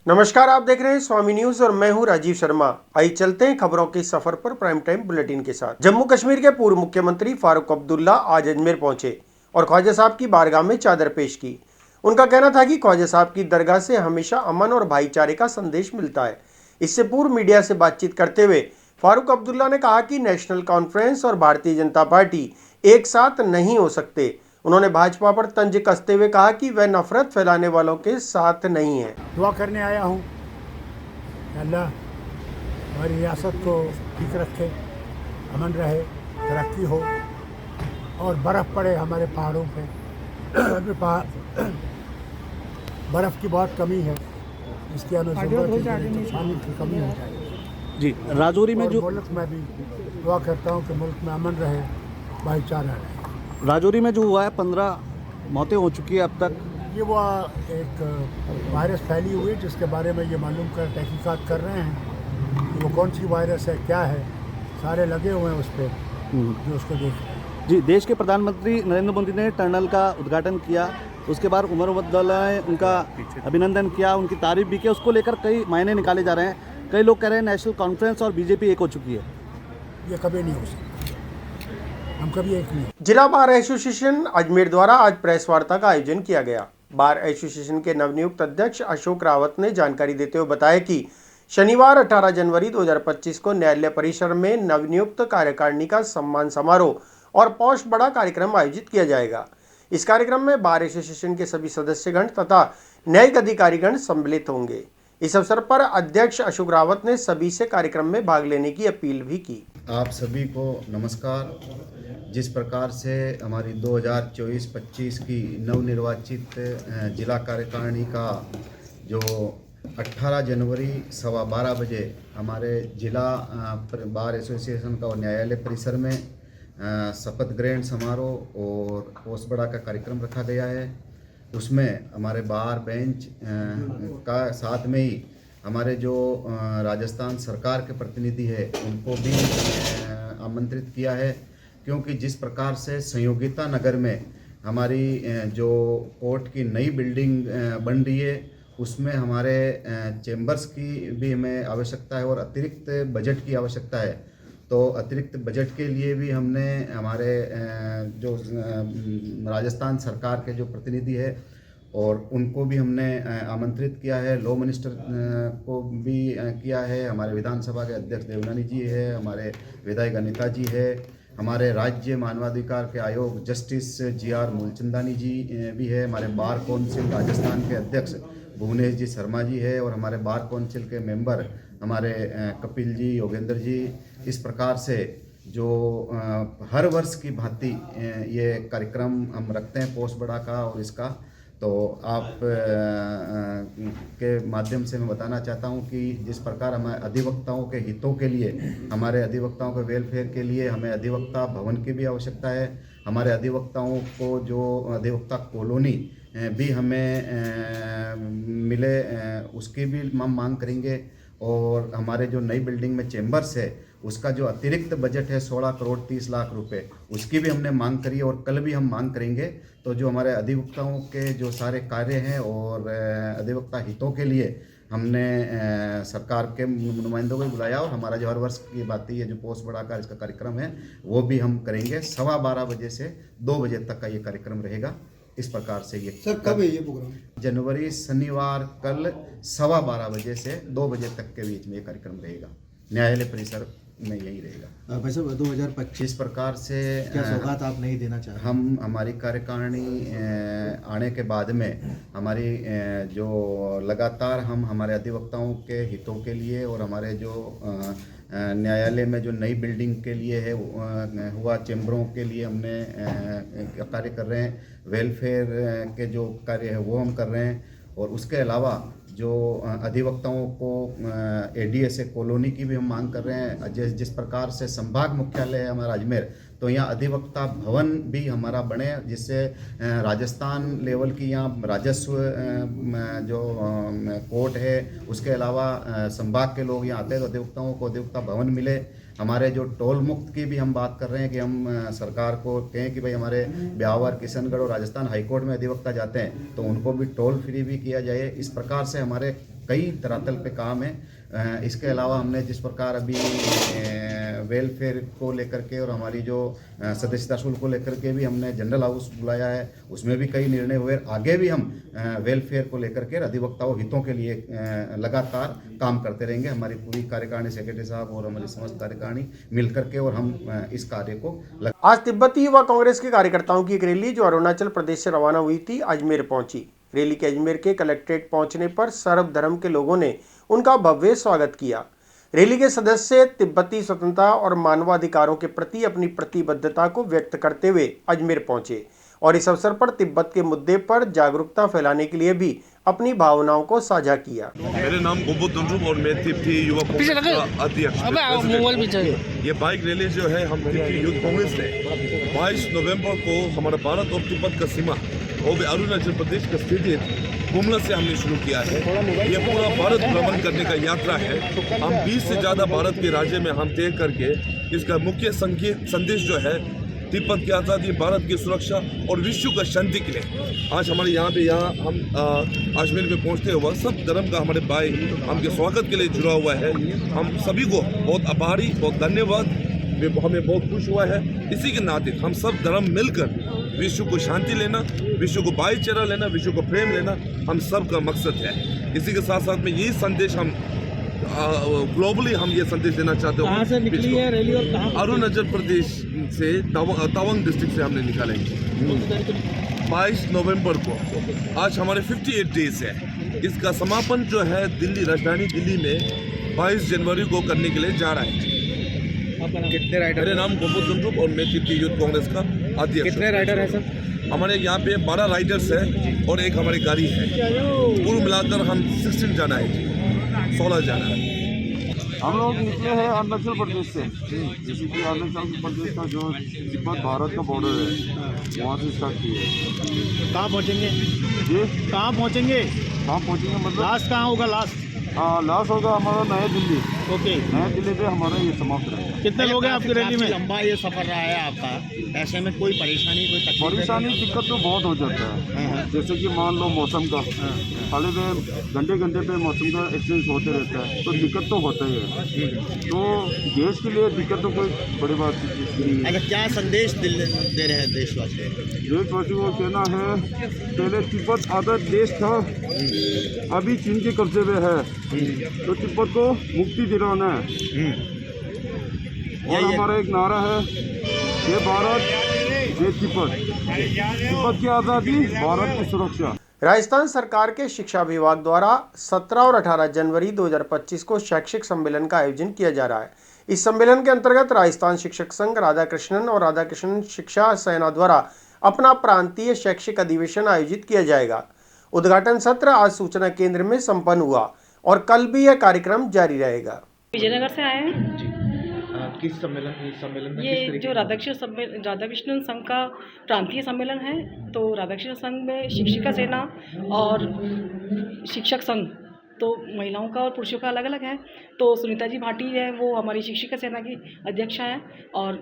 नमस्कार, आप देख रहे हैं स्वामी न्यूज और मैं हूं राजीव शर्मा। आइए चलते हैं खबरों के सफर पर प्राइम टाइम बुलेटिन के साथ। जम्मू कश्मीर के पूर्व मुख्यमंत्री फारूक अब्दुल्ला आज अजमेर पहुंचे और ख्वाजा साहब की बारगाह में चादर पेश की। उनका कहना था कि ख्वाजा साहब की दरगाह से हमेशा अमन और भाईचारे का संदेश मिलता है। इससे पूर्व मीडिया से बातचीत करते हुए फारूक अब्दुल्ला ने कहा कि नेशनल कॉन्फ्रेंस और भारतीय जनता पार्टी एक साथ नहीं हो सकते। उन्होंने भाजपा पर तंज कसते हुए कहा कि वह नफरत फैलाने वालों के साथ नहीं है। दुआ करने आया हूँ, अल्लाह हमारी रियासत को ठीक रखे, अमन रहे, तरक्की हो और बर्फ़ पड़े हमारे पहाड़ों पे। बर्फ़ की बहुत कमी है, इसकी हमें ज़रूरत है तो पानी की कमी हो जाएगी। जी, राजौरी में जो मुल्क में भी दुआ करता हूँ कि मुल्क में अमन रहे, भाईचारा रहे। राजौरी में जो हुआ है 15 मौतें हो चुकी है अब तक। ये वो एक वायरस फैली हुई है जिसके बारे में ये मालूम कर तहकीकात कर रहे हैं कि वो कौन सी वायरस है, क्या है। सारे लगे हुए हैं उस पर जो उसको देख रहे हैं। जी, देश के प्रधानमंत्री नरेंद्र मोदी ने टनल का उद्घाटन किया, उसके बाद उमर अब्दुल्ला ने उनका अभिनंदन किया, उनकी तारीफ भी की। उसको लेकर कई मायने निकाले जा रहे हैं। कई लोग कह रहे हैं नेशनल कॉन्फ्रेंस और बीजेपी एक हो चुकी है। ये कभी नहीं हो सकता, हम कभी एक नहीं। जिला बार एसोसिएशन अजमेर द्वारा आज प्रेस वार्ता का आयोजन किया गया। बार एसोसिएशन के नवनियुक्त अध्यक्ष अशोक रावत ने जानकारी देते हुए बताया कि शनिवार 18 जनवरी 2025 को न्यायालय परिसर में नवनियुक्त कार्यकारिणी का सम्मान समारोह और पोस्ट बड़ा कार्यक्रम आयोजित किया जाएगा। इस कार्यक्रम में बार एसोसिएशन के सभी सदस्यगण तथा न्यायिक अधिकारीगण सम्मिलित होंगे। इस अवसर पर अध्यक्ष अशोक रावत ने सभी से कार्यक्रम में भाग लेने की अपील भी की। आप सभी को नमस्कार। जिस प्रकार से हमारी 2024-25 की नवनिर्वाचित जिला कार्यकारिणी का जो 18 जनवरी 12:15 बजे हमारे जिला बार एसोसिएशन का और न्यायालय परिसर में शपथ ग्रहण समारोह और पोस्ट बड़ा का कार्यक्रम रखा गया है। उसमें हमारे बार बेंच का साथ में ही हमारे जो राजस्थान सरकार के प्रतिनिधि है उनको भी आमंत्रित किया है, क्योंकि जिस प्रकार से संयोगिता नगर में हमारी जो कोर्ट की नई बिल्डिंग बन रही है उसमें हमारे चेंबर्स की भी हमें आवश्यकता है और अतिरिक्त बजट की आवश्यकता है। तो अतिरिक्त बजट के लिए भी हमने हमारे जो राजस्थान सरकार के जो प्रतिनिधि है और उनको भी हमने आमंत्रित किया है। लॉ मिनिस्टर को भी किया है, हमारे विधानसभा के अध्यक्ष देवनानी जी है, हमारे विधायक अनिता जी है, हमारे राज्य मानवाधिकार के आयोग जस्टिस GR मूलचंदानी जी भी है, हमारे बार काउंसिल राजस्थान के अध्यक्ष भुवनेश जी शर्मा जी है और हमारे बार काउंसिल के मेंबर हमारे कपिल जी, योगेंद्र जी। इस प्रकार से जो हर वर्ष की भांति ये कार्यक्रम हम रखते हैं पोस्ट बड़ा का और इसका। तो आप के माध्यम से मैं बताना चाहता हूं कि जिस प्रकार हमारे अधिवक्ताओं के हितों के लिए, हमारे अधिवक्ताओं के वेलफेयर के लिए हमें अधिवक्ता भवन की भी आवश्यकता है। हमारे अधिवक्ताओं को जो अधिवक्ता कॉलोनी भी हमें मिले उसकी भी हम मांग करेंगे। और हमारे जो नई बिल्डिंग में चेंबर्स है उसका जो अतिरिक्त बजट है 16 करोड़ 30 लाख रुपए, उसकी भी हमने मांग करी है और कल भी हम मांग करेंगे। तो जो हमारे अधिवक्ताओं के जो सारे कार्य हैं और अधिवक्ता हितों के लिए हमने सरकार के नुमाइंदों को भी बुलाया और हमारा जो हर वर्ष की बात है जो पोस्ट बड़ा का इसका कार्यक्रम है वो भी हम करेंगे। 12:15 बजे से 2 बजे तक का ये कार्यक्रम रहेगा। इस प्रकार से ये सर कब है ये प्रोग्राम? जनवरी शनिवार कल 12:15 बजे से 2 बजे तक के बीच में ये कार्यक्रम रहेगा। न्यायालय परिसर में यही रहेगा। भाई साहब 2025 इस प्रकार से क्या सौगात आप नहीं देना चाह रहे? हम हमारी कार्यकारिणी आने के बाद में हमारी जो लगातार हम हमारे अधिवक्ताओं के हितों के लिए और हमारे जो न्यायालय में जो नई बिल्डिंग के लिए है हुआ चैम्बरों के लिए हमने कार्य कर रहे हैं। वेलफेयर के जो कार्य है वो हम कर रहे हैं और उसके अलावा जो अधिवक्ताओं को ADSA कॉलोनी की भी हम मांग कर रहे हैं। जिस प्रकार से संभाग मुख्यालय है हमारा अजमेर, तो यहाँ अधिवक्ता भवन भी हमारा बने जिससे राजस्थान लेवल की यहाँ राजस्व जो कोर्ट है उसके अलावा संभाग के लोग यहाँ आते हैं तो अधिवक्ताओं को अधिवक्ता भवन मिले। हमारे जो टोल मुक्त की भी हम बात कर रहे हैं कि हम सरकार को कहें कि भाई हमारे ब्यावर, किशनगढ़ और राजस्थान हाईकोर्ट में अधिवक्ता जाते हैं तो उनको भी टोल फ्री भी किया जाए। इस प्रकार से हमारे कई धरातल पे काम है। इसके अलावा हमने जिस प्रकार अभी वेलफेयर को लेकर के और हमारी जो सदस्यता शुल्क को लेकर के भी हमने जनरल हाउस बुलाया है, उसमें भी कई निर्णय हुए। आगे भी हम वेलफेयर को लेकर के अधिवक्ताओं हितों के लिए लगातार काम करते रहेंगे। हमारी पूरी कार्यकारिणी, सेक्रेटरी साहब और हमारी समस्त कार्यकारिणी मिल करके और हम इस कार्य को आज तिब्बती युवा कांग्रेस के कार्यकर्ताओं की एक रैली जो अरुणाचल प्रदेश से रवाना हुई थी, अजमेर पहुंची। रैली के अजमेर के कलेक्ट्रेट पहुंचने पर सर्वधर्म के लोगों ने उनका भव्य स्वागत किया। रैली के सदस्य तिब्बती स्वतंत्रता और मानवाधिकारों के प्रति अपनी प्रतिबद्धता को व्यक्त करते हुए अजमेर पहुंचे और इस अवसर पर तिब्बत के मुद्दे पर जागरूकता फैलाने के लिए भी अपनी भावनाओं को साझा किया। मेरे नाम गोबो दुंजुम और मैं तिब्बती युवा कांग्रेस का अध्यक्ष। ये बाइक रैली जो है हम तिब्बती यूथ कांग्रेस ने 22 नवंबर को हमारा भारत और तिब्बत का सीमा वो भी अरुणाचल प्रदेश का स्थित गुमला से हमने शुरू किया है। ये पूरा भारत भ्रमण करने का यात्रा है। हम 20 से ज़्यादा भारत के राज्य में हम तय करके इसका मुख्य संदेश जो है तिब्बत की आज़ादी, भारत की सुरक्षा और विश्व का शांति के लिए आज हमारे यहाँ हम अजमेर में पहुँचते हुए सब धर्म का हमारे भाई हमके स्वागत के लिए जुड़ा हुआ है। हम सभी को बहुत आभारी, बहुत धन्यवाद, हमें बहुत खुश हुआ है। इसी के नाते हम सब धर्म मिलकर विश्व को शांति लेना, विश्व को भाईचारा लेना, विश्व को प्रेम लेना हम सब का मकसद है। इसी के साथ साथ में यही संदेश हम ग्लोबली हम ये संदेश देना चाहते हैं। कहाँ से निकली है रैली और कहाँ? अरुणाचल प्रदेश से तवांग डिस्ट्रिक्ट से हमने निकालेंगे 22 नवंबर को। आज हमारे 58 डेज है। इसका समापन जो है दिल्ली, राजधानी दिल्ली में 22 जनवरी को करने के लिए जा रहा है। कितने राइडर? मेरे नाम गोपो दुंजुम और मैं तिब्बती यूथ कांग्रेस का अध्यक्ष। कितने राइडर है सर? हमारे यहाँ पे 12 राइडर्स है और एक हमारी गाड़ी है। पूर्व मिलाकर हम 16 जाना है, 16 जाना है। हम लोग निकले हैं अरुणाचल प्रदेश से, जैसे कि अरुणाचल प्रदेश का जो तिब्बत भारत का बॉर्डर है वहाँ से स्टार्ट किए। कहाँ पहुँचेंगे? जी कहाँ पहुँचेंगे? कहाँ पहुँचेंगे मतलब लास्ट कहाँ होगा? लास्ट लास्ट होगा हमारा नया दिल्ली। ओके। नया दिल्ली पे हमारा ये समाप्त रहेगा। कितने लोग हैं आपकी रैली में? लंबा ये सफर रहा है आपका, ऐसे में कोई परेशानी, कोई तकलीफ? परेशानी दिक्कत तो बहुत हो जाता है। जैसे कि मान लो मौसम का खाली में घंटे पे मौसम का एक्सचेंज होते रहता है तो दिक्कत तो होता ही है। तो देश के लिए दिक्कत तो कोई बड़ी बात नहीं है। अगर क्या संदेश दे रहे हैं देशवासी? देशवासियों को कहना है, पहले तिब्बत आज़ाद देश था, अभी चीन के कब्जे में है, तो तिब्बत को मुक्ति दिलाना है। और हमारा एक नारा है, ये भारत, ये तिब्बत, तिब्बत की आज़ादी, भारत की सुरक्षा। राजस्थान सरकार के शिक्षा विभाग द्वारा 17 और 18 जनवरी 2025 को शैक्षिक सम्मेलन का आयोजन किया जा रहा है। इस सम्मेलन के अंतर्गत राजस्थान शिक्षक संघ, राधाकृष्णन और राधाकृष्णन शिक्षा सेना द्वारा अपना प्रांतीय शैक्षिक अधिवेशन आयोजित किया जाएगा। उद्घाटन सत्र आज सूचना केंद्र में संपन्न हुआ और कल भी यह कार्यक्रम जारी रहेगा। विजयनगर से आए हैं। किस सम्मेलन में ये जो राधाकृष्णन संघ का प्रांतीय सम्मेलन है, तो राधाकृष्णन संघ में शिक्षिका सेना और शिक्षक संघ, तो महिलाओं का और पुरुषों का अलग अलग है। तो सुनीता जी भाटी है, वो हमारी शिक्षिका सेना की अध्यक्ष है, और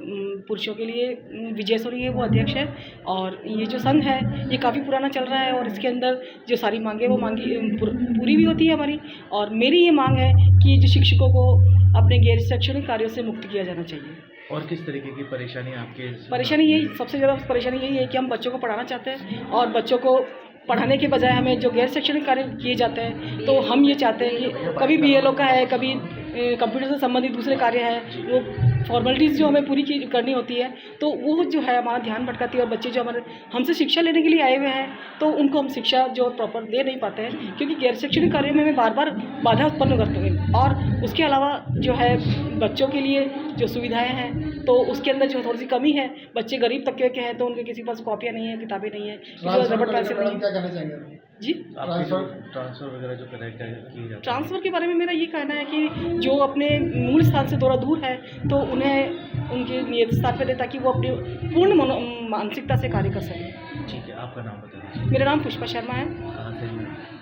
पुरुषों के लिए विजय सोरी है, वो अध्यक्ष है। और ये जो संघ है ये काफ़ी पुराना चल रहा है और इसके अंदर जो सारी मांगे वो पूरी भी होती है हमारी। और मेरी ये मांग है कि जो शिक्षकों को अपने गैर शैक्षणिक कार्यों से मुक्त किया जाना चाहिए। और किस तरीके की परेशानी आपके? परेशानी यही, सबसे ज़्यादा परेशानी यही है कि हम बच्चों को पढ़ाना चाहते हैं और बच्चों को पढ़ाने के बजाय हमें जो गैर शैक्षणिक कार्य किए जाते हैं, तो हम ये चाहते हैं कि कभी BLO का है, कभी कंप्यूटर से संबंधित दूसरे कार्य है, वो फॉर्मेलिटीज़ जो हमें पूरी करनी होती है, तो वो जो है हमारा ध्यान भटकाती है। और बच्चे जो हमारे हमसे शिक्षा लेने के लिए आए हुए हैं, तो उनको हम शिक्षा जो प्रॉपर दे नहीं पाते हैं, क्योंकि गैर शैक्षणिक कार्य में हमें बार बार बाधा उत्पन्न करते हैं। और उसके अलावा जो है बच्चों के लिए जो सुविधाएं हैं, तो उसके अंदर जो थोड़ी सी कमी है। बच्चे गरीब तबके के हैं, तो उनके किसी पास कॉपियाँ नहीं है, किताबें नहीं है, रबड़ पेंसिल नहीं है। जी, ट्रांसफ़र वगैरह जो किए जाते हैं? ट्रांसफ़र के बारे में मेरा ये कहना है कि जो अपने मूल स्थान से थोड़ा दूर है, तो उन्हें उनके नियत स्थान पर दे, ताकि वो अपनी पूर्ण मानसिकता से कार्य कर सकें। ठीक है, आपका नाम बता दीजिए। मेरा नाम पुष्पा शर्मा है। कहाँ से?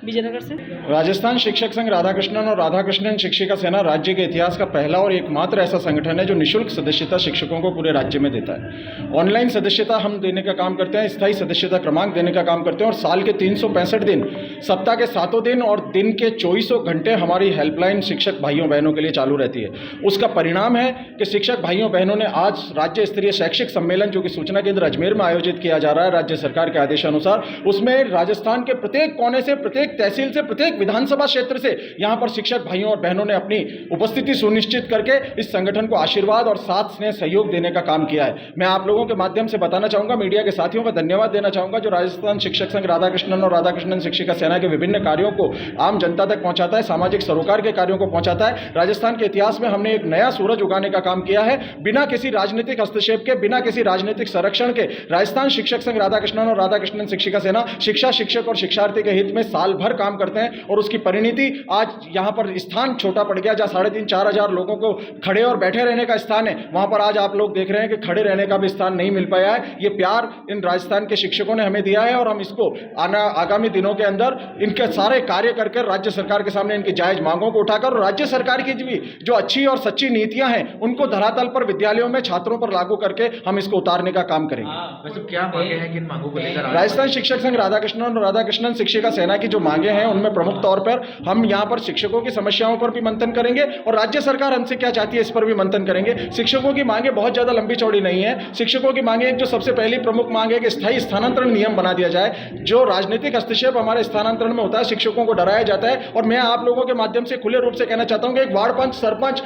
विजयनगर से। राजस्थान शिक्षक संघ राधाकृष्णन और राधाकृष्णन शिक्षिका सेना राज्य के इतिहास का पहला और एकमात्र ऐसा संगठन है जो निःशुल्क सदस्यता शिक्षकों को पूरे राज्य में देता है। ऑनलाइन सदस्यता हम देने का काम करते हैं, स्थायी सदस्यता क्रमांक देने का काम करते हैं और साल के 365 दिन, सप्ताह के 7 दिन और दिन के 24 घंटे हमारी हेल्पलाइन शिक्षक भाइयों बहनों के लिए चालू रहती है। उसका परिणाम है कि शिक्षक भाइयों बहनों ने आज राज्य स्तरीय शैक्षिक सम्मेलन जो कि सूचना केंद्र अजमेर में आयोजित किया जा रहा है राज्य सरकार के आदेशानुसार, उसमें राजस्थान के प्रत्येक कोने से, प्रत्येक तहसील से, प्रत्येक विधानसभा क्षेत्र से यहाँ पर शिक्षक भाइयों और बहनों ने अपनी उपस्थिति सुनिश्चित करके इस संगठन को आशीर्वाद और साथ स्नेह सहयोग देने का काम किया है। मैं आप लोगों के माध्यम से बताना चाहूंगा, मीडिया के साथियों का धन्यवाद देना चाहूंगा जो राजस्थान शिक्षक संघ राधाकृष्णन और राधाकृष्णन शिक्षिका सेना के विभिन्न कार्यों को आम जनता तक पहुंचाता है, सामाजिक सरोकार के कार्यों को पहुंचाता है। राजस्थान के इतिहास में हमने एक नया सूरज उगाने का काम किया है, बिना किसी राजनीतिक हस्तक्षेप के, बिना किसी राजनीतिक संरक्षण के। राजस्थान शिक्षक संघ राधाकृष्णन और राधाकृष्णन शिक्षिका सेना शिक्षा, शिक्षक और शिक्षार्थी के हित में साल भर काम करते हैं और उसकी परिणति आज यहाँ पर स्थान छोटा पड़ गया, जहाँ 3,500-4 हजार लोगों को खड़े और बैठे रहने का स्थान है, वहाँ पर आज आप लोग देख रहे हैं कि खड़े रहने का भी स्थान नहीं मिल पाया है। ये प्यार इन राजस्थान के शिक्षकों ने हमें दिया है और हम इसको आगामी दिनों के अंदर इनके सारे कार्य करके राज्य सरकार के सामने इनकी जायज मांगों को उठाकर और राज्य सरकार की भी जो अच्छी और सच्ची नीतियां हैं उनको धरातल पर विद्यालयों में छात्रों पर लागू करके हम इसको उतारने का काम करेंगे। वैसे क्या मांगे हैं, किन मांगों को लेकर? राजस्थान शिक्षक संघ राधाकृष्णन और राधाकृष्णन शिक्षिका सेना की जो मांगे हैं उनमें प्रमुख तौर पर हम यहाँ पर शिक्षकों की समस्याओं पर भी मंथन करेंगे और राज्य सरकार हमसे क्या चाहती है इस पर भी मंथन करेंगे। शिक्षकों की मांगे बहुत ज्यादा लंबी चौड़ी नहीं है। शिक्षकों की मांगे जो सबसे पहली प्रमुख मांग है कि स्थायी स्थानांतरण नियम बना दिया जाए। जो राजनीतिक हस्तक्षेप हमारे स्थानांतरण में होता है, शिक्षकों को डराया जाता है और मैं आप लोगों के माध्यम से खुले रूप से कहना चाहता हूं कि एक वार्ड पंच, सरपंच,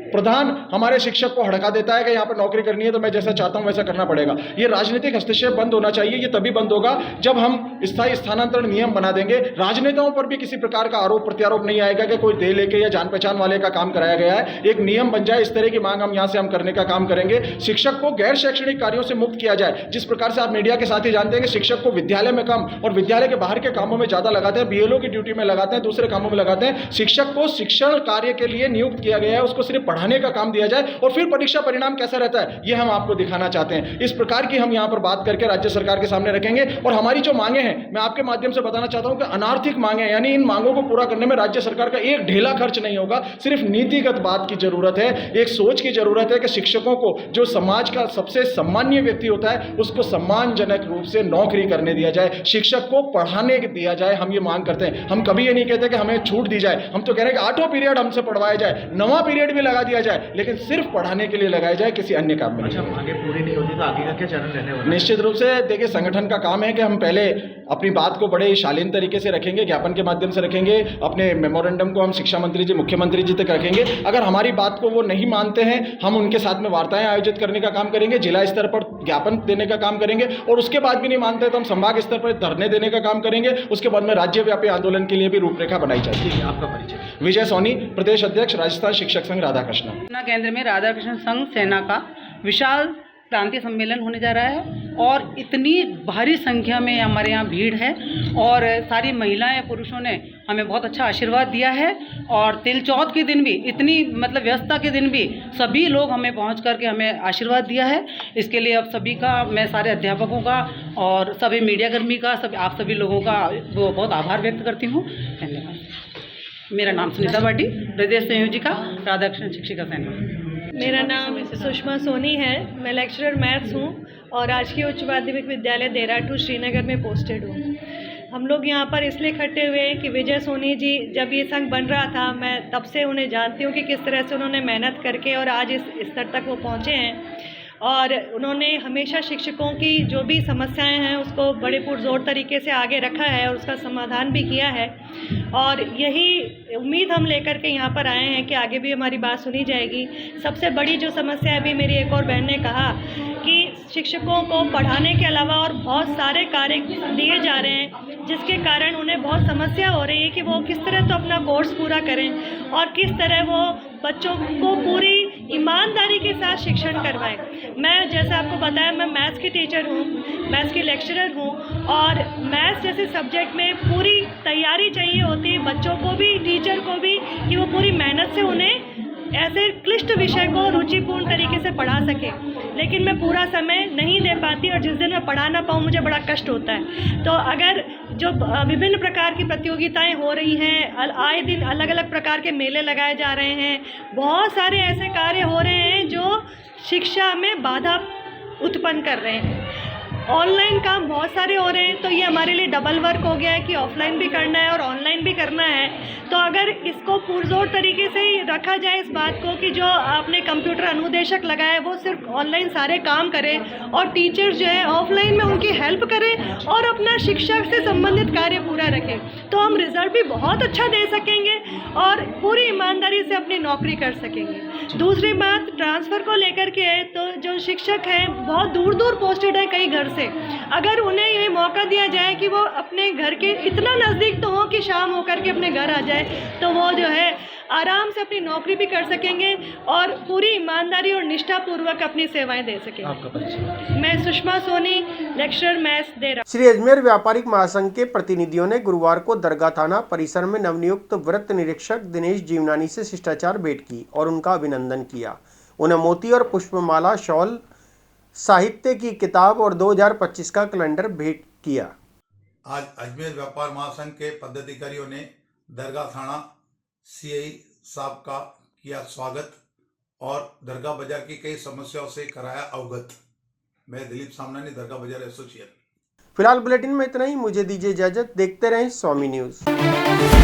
प्रधान हमारे शिक्षक को हड़का देता है कि यहाँ पर नौकरी करनी है तो मैं जैसा चाहता हूँ वैसा करना पड़ेगा। ये राजनीतिक हस्तक्षेप बंद होना चाहिए। ये तभी बंद होगा जब हम स्थायी स्थानांतरण नियम बना देंगे। राजनेताओं पर भी किसी प्रकार का आरोप प्रत्यारोप नहीं आएगा कि कोई दे लेके या जान पहचान वाले का काम कराया गया है। एक नियम बन जाए, इस तरह की मांग हम यहाँ से हम करने का काम करेंगे। शिक्षक को गैर शैक्षणिक कार्यों से मुक्त किया जाए। जिस प्रकार से आप मीडिया के साथ ही जानते हैं कि शिक्षक को विद्यालय में कम और विद्यालय के बाहर के कामों में ज्यादा लगाते हैं, बीएलओ की ड्यूटी में लगाते हैं, दूसरे कामों में लगाते हैं। शिक्षक को शिक्षण कार्य के लिए नियुक्त किया गया है, उसको सिर्फ पढ़ाने का काम दिया जाए और फिर परीक्षा परिणाम कैसा रहता है ये हम आपको दिखाना चाहते हैं। इस प्रकार की हम यहां पर बात करके राज्य सरकार के सामने रखेंगे और हमारी जो मांगे हैं मैं आपके माध्यम से बताना चाहता हूं कि अनार्थिक मांगे, यानी इन मांगों को पूरा करने में राज्य सरकार का एक ढेला खर्च नहीं होगा। सिर्फ नीतिगत बात की जरूरत है, एक सोच की जरूरत है कि शिक्षकों को जो समाज का सबसे सम्मानीय व्यक्ति होता है उसको सम्मानजनक रूप से नौकरी करने दिया जाए, शिक्षक को पढ़ाने दिया जाए। हम ये मांग करते हैं। हम कभी ये नहीं कहते कि हमें छूट दी जाए, हम तो कह रहे हैं कि 8वां पीरियड हमसे पढ़वाया जाए, 9वां पीरियड भी लगा दिया जाए, लेकिन सिर्फ पढ़ाने के लिए लगाया जाए, किसी अन्य काम में। अच्छा, मांगे पूरी नहीं होती तो आगे का क्या चरण रहने वाला है? निश्चित रूप से देखिए, संगठन का काम है कि हम पहले अपनी बात को बड़े शालीन तरीके से रखेंगे, ज्ञापन के माध्यम से रखेंगे, अपने मेमोरेंडम को हम शिक्षा मंत्री जी, मुख्यमंत्री जी तक रखेंगे। अगर हमारी बात को वो नहीं मानते हैं, हम उनके साथ में वार्ताएं आयोजित करने का काम करेंगे, जिला स्तर पर ज्ञापन देने का काम करेंगे और उसके बाद भी नहीं मानते तो हम संभाग स्तर पर धरने देने का काम करेंगे। उसके बाद में राज्यव्यापी आंदोलन के लिए भी रूपरेखा बनाई जाएगी। आपका परिचय? विजय सोनी, प्रदेश अध्यक्ष, राजस्थान शिक्षक संघ राधाकृष्णन। केंद्र में राधाकृष्ण संघ सेना का विशाल प्रांतीय सम्मेलन होने जा रहा है और इतनी भारी संख्या में हमारे यहाँ भीड़ है और सारी महिलाएं पुरुषों ने हमें बहुत अच्छा आशीर्वाद दिया है और तिल चौथ के दिन भी, इतनी मतलब व्यस्तता के दिन भी सभी लोग हमें पहुँच करके हमें आशीर्वाद दिया है। इसके लिए अब सभी का, मैं सारे अध्यापकों का और सभी मीडियाकर्मी का, आप सभी लोगों का वो बहुत आभार व्यक्त करती हूँ। धन्यवाद। मेरा नाम सुनीता बाटी, प्रदेश संयोजिका राधाकृष्ण शिक्षिका सेना। मेरा नाम सुषमा सोनी है, मैं लेक्चरर मैथ्स हूँ और राजकीय उच्च माध्यमिक विद्यालय देहरादून श्रीनगर में पोस्टेड हूँ। हम लोग यहाँ पर इसलिए इकट्ठे हुए हैं कि विजय सोनी जी, जब ये संघ बन रहा था, मैं तब से उन्हें जानती हूँ कि किस तरह से उन्होंने मेहनत करके और आज इस स्तर तक वो पहुँचे हैं और उन्होंने हमेशा शिक्षकों की जो भी समस्याएं हैं उसको बड़े पुरजोर तरीके से आगे रखा है और उसका समाधान भी किया है और यही उम्मीद हम लेकर के यहाँ पर आए हैं कि आगे भी हमारी बात सुनी जाएगी। सबसे बड़ी जो समस्या है, अभी मेरी एक और बहन ने कहा कि शिक्षकों को पढ़ाने के अलावा और बहुत सारे कार्य दिए जा रहे हैं जिसके कारण उन्हें बहुत समस्या हो रही है कि वो किस तरह तो अपना कोर्स पूरा करें और किस तरह वो बच्चों को पूरी ईमानदारी के साथ शिक्षण करवाएं। मैं जैसा आपको बताया, मैं मैथ्स की टीचर हूँ, मैथ्स की लेक्चरर हूँ और मैथ्स जैसे सब्जेक्ट में पूरी तैयारी चाहिए होती है बच्चों को भी, टीचर को भी, कि वो पूरी मेहनत से उन्हें ऐसे क्लिष्ट विषय को रुचिपूर्ण तरीके से पढ़ा सके। लेकिन मैं पूरा समय नहीं दे पाती और जिस दिन मैं पढ़ा ना पाऊँ मुझे बड़ा कष्ट होता है। तो अगर जो विभिन्न प्रकार की प्रतियोगिताएं हो रही हैं, आए दिन अलग अलग प्रकार के मेले लगाए जा रहे हैं, बहुत सारे ऐसे कार्य हो रहे हैं जो शिक्षा में बाधा उत्पन्न कर रहे हैं। ऑनलाइन काम बहुत सारे हो रहे हैं, तो ये हमारे लिए डबल वर्क हो गया है कि ऑफलाइन भी करना है और ऑनलाइन भी करना है। तो अगर इसको पुरजोर तरीके से ही रखा जाए इस बात को कि जो आपने कंप्यूटर अनुदेशक लगाया है वो सिर्फ ऑनलाइन सारे काम करे और टीचर्स जो है ऑफलाइन में उनकी हेल्प करें और अपना शिक्षा से संबंधित कार्य पूरा रखें, तो हम रिजल्ट भी बहुत अच्छा दे सकेंगे और पूरी ईमानदारी से अपनी नौकरी कर सकेंगे। दूसरी बात ट्रांसफ़र को लेकर के है, तो जो शिक्षक हैं बहुत दूर दूर पोस्टेड है कई घर से, अगर उन्हें ये मौका दिया जाए कि वो अपने घर के इतना नज़दीक तो हो कि शाम होकर के अपने घर आ जाए, तो वो जो है आराम से अपनी नौकरी भी कर सकेंगे और पूरी ईमानदारी और निष्ठापूर्वक अपनी सेवाएं दे सकेंगे। आपका परिचय? मैं सुषमा सोनी, लेक्चरर मैथ्स दे रहा। श्री अजमेर व्यापारिक महासंघ के प्रतिनिधियों ने गुरुवार को दरगाह थाना परिसर में नवनियुक्त वृत्त निरीक्षक दिनेश जीवनानी से शिष्टाचार भेंट की और उनका अभिनंदन किया। उन्हें मोती और पुष्पमाला, शॉल, साहित्य की किताब और 2025 का कैलेंडर भेंट किया। आज अजमेर व्यापार महासंघ के पदाधिकारियों ने दरगाह थाना सीआई साहब का किया स्वागत और दरगाह बाजार की कई समस्याओं से कराया अवगत। मैं दिलीप सामनानी, दरगाह बाजार एसोसिएशन। फिलहाल बुलेटिन में इतना ही। मुझे दीजिए इजाजत। देखते रहें स्वामी न्यूज।